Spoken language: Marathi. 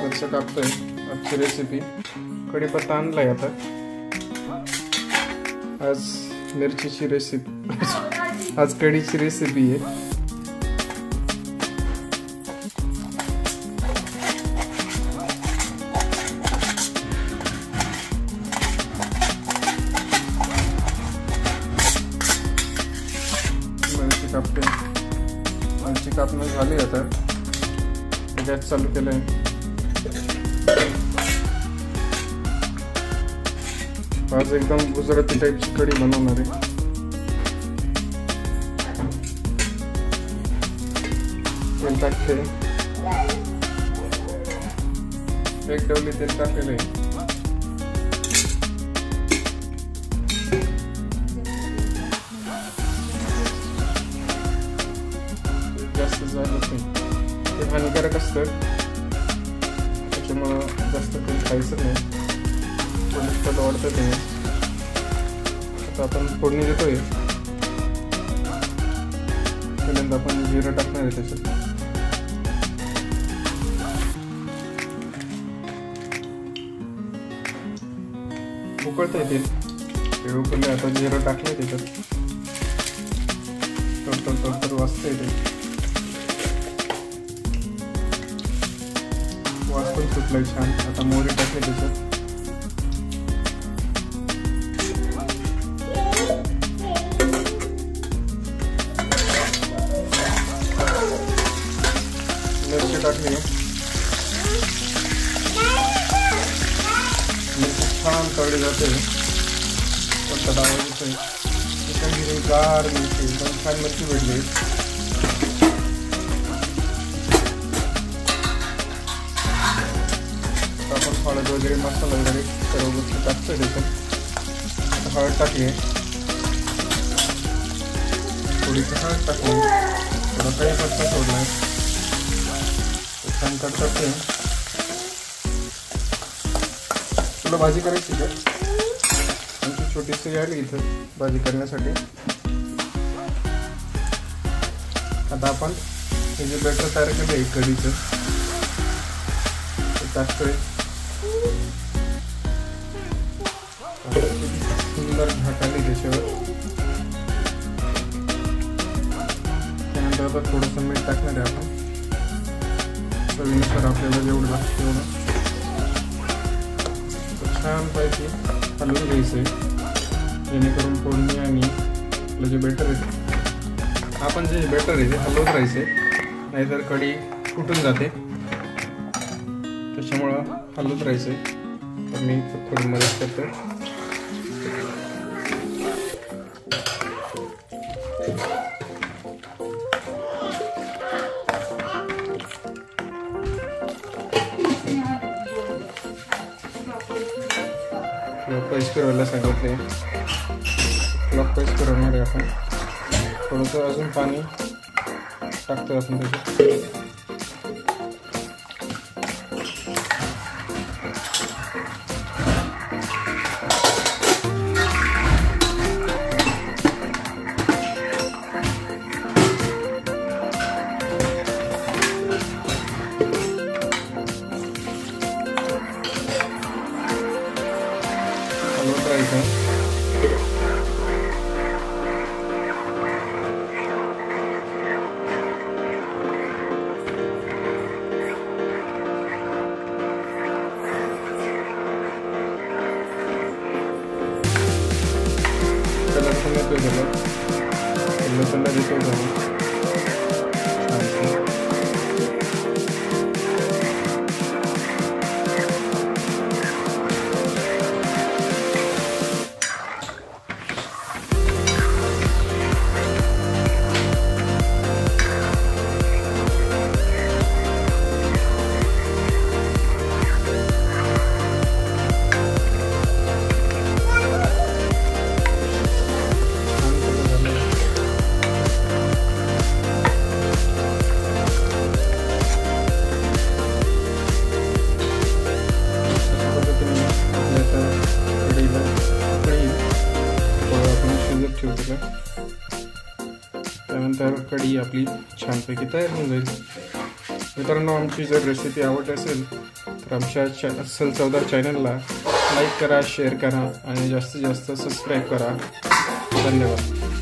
मिरच्या कापतोय. आजची रेसिपी कढीपत्ता आणलाय आता. आज मिरचीची रेसिपी आज कढीची रेसिपी आहे. मिरची कापते. मिरची कापणं झाली आता. गॅस चालू केलाय. आज एकदम गुजराती टाइपची कढी बनवणार आहे. तेल टाकते. एक डवली तेल टाकलेलं आहे. जास्त झालं नाही, ते हानिकारक असतं, त्याच्यामुळं जास्त काही खायचं नाही. कोलेस्ट्रॉल वाढतं ते. आता आपण फोडणी देतोय. पहिल्यांदा आपण जिरं टाकणार आहे त्याच्यात. उकळतंय ते उकळले. आता जिरं टाकलंय त्याच्यात. तर वाजतंय ते. वास पण सुटलाय छान. आता मोहरी टाकले त्याच्यात. मिरची टाकली. मिरची छान तळली जाते. पण आवाज येतोय. चिकन हिरवीगार मिरची, एकदम छान मिरची भेटली. आपण हळद वगैरे मसाला वगैरे सर्व गोष्टी टाकतोय त्याच्यात. हळद टाकली. थोडीशी हळद टाकली. थोडा कढीपत्ता सोडला. छान करतात ते. तुला भाजी करायची का? आमची छोटीशी आली इथं भाजी करण्यासाठी. आता आपण हे जे बॅटर तयार केलं आहे कढीचं ते टाकतोय. सुंदर झाकाली त्याच्यावर. त्यानंतर आता थोडंसं मीठ टाकणार आहे आपण. चवीनुसार आपल्याला जेवढं लागतं तेवढं. छानपैकी हलवून घ्यायचं आहे, जेणेकरून फोडणी आणि आपलं जे बॅटर आहे, आपण जे बॅटर आहे ते हलवत राहायचे, नाहीतर कढी फुटून जाते. त्याच्यामुळं हलवत राहायचं. तर मी थोडी मदत करतो. क्लॉकवाईज फिरवायला सांगितले. क्लॉकवाईज फिरवणार आहे आपण. थोडंसं अजून पाणी टाकतोय आपण त्याच्यात. हलवत राहायचं. लसूणला देतो जाऊन. त्यानंतर कढी आपली छानपैकी तयार होऊन जाईल. मित्रांनो, आमची जर रेसिपी आवडली असेल तर आमच्या अस्सल चवदार चॅनलला लाईक करा, शेअर करा आणि जास्तीत जास्त सबस्क्राईब करा. धन्यवाद.